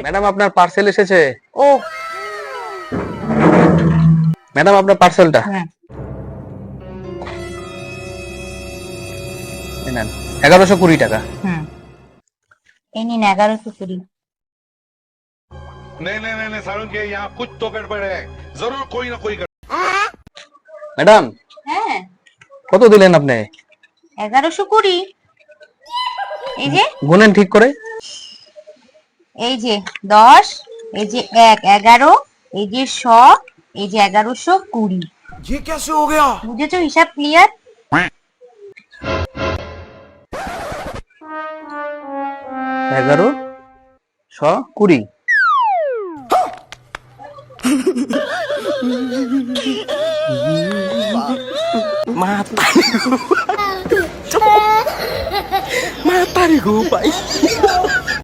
Madam আপনার parcel এসেছে। ও madam আপনার পার্সেলটা হ্যাঁ এই নেন, 1120 টাকা। হুম এই নিন 1120। नहीं नहीं नहीं नहीं सारुण के यहाँ कुछ तो गड़बड़ है जरूर कोई ना कोई ম্যাডাম হ্যাঁ কত দিলেন আপনি? 1120। এই যে গুনেন ঠিক করে। এই যে 10, এই যে 1 11, এই যে 100, এই যে 1120। ये कैसे हो गया? বুঝেছো? হিসাব clear? 1120। Mata nih gue, Pak.